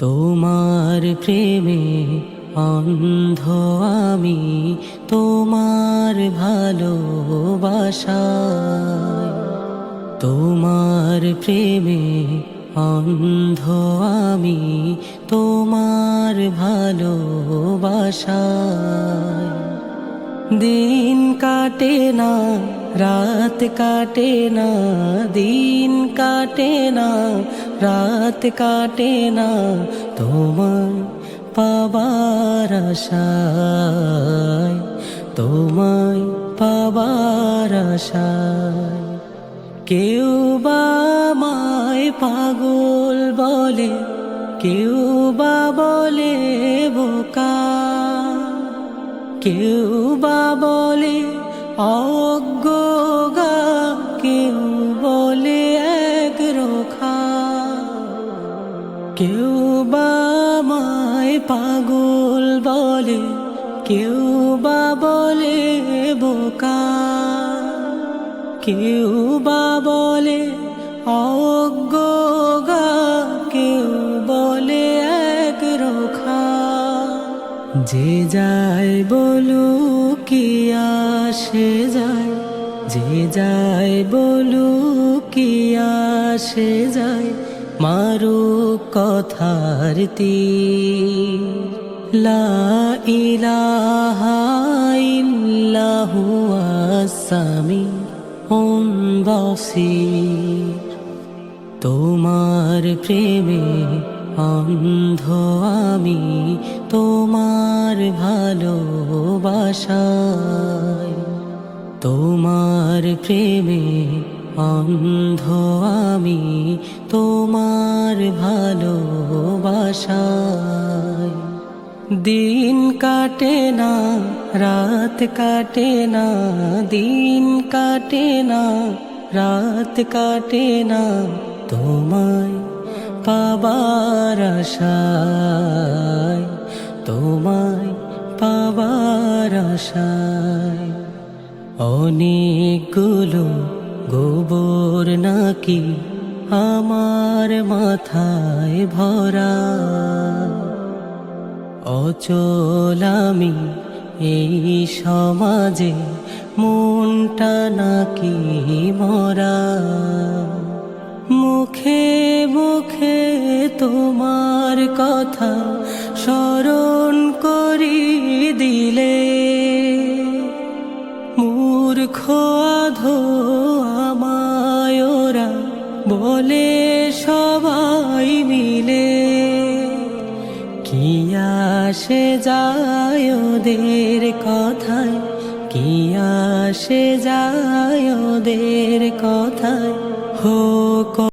তোমার প্রেমে অন্ধ আমি, তোমার ভালোবাসায়। তোমার প্রেমে অন্ধ আমি, তোমার ভালোবাসায়। দিন কাটে না, রাত কাটে না, দিন কাটে না, রাত কাটে না, তোমায় পাবার আশায়, তোমায় পাবার আশায়। কেউ বা আমায় পাগল বলে, কেউ বা বলে বোকা, কেউ বা বলে অজ্ঞা, কেউ বলে একরোখা। কেউ বা আমায় পাগল বলে, কেউ বা বলে বোকা, কেউ বা বলে অজ্ঞা, কেউ বলে একরোখা। যে যায় বলুক কি আসে যায়, যে যায় বলুক কি আসে যায়, মারুক কথার তীর। লা ইলাহা ইল্লাহু আস-সামিউল বাসীর। তোমার প্রেমে অন্ধ আমি, তোমার ভালোবাসায়। তোমার প্রেমে অন্ধ আমি, তোমার ভালোবাসায়। দিন কাটে না, রাত কাটে না, দিন কাটে না, রাত কাটে না, তোমায় পাবার আশায়, তোমায় পাবার আশায়। অনেকগুলো গোবর নাকি আমার মাথায় ভরা, অচল আমি এই সমাজে, মনটা নাকি মরা। মুখে মুখে তোমার কথা স্মরণ করি দিলে, মূর্খ আধো আমায় ওরা বলে সবাই মিলে। কি আসে যায় ওদের কথায়, কি আসে যায় ওদের কথায়, হোক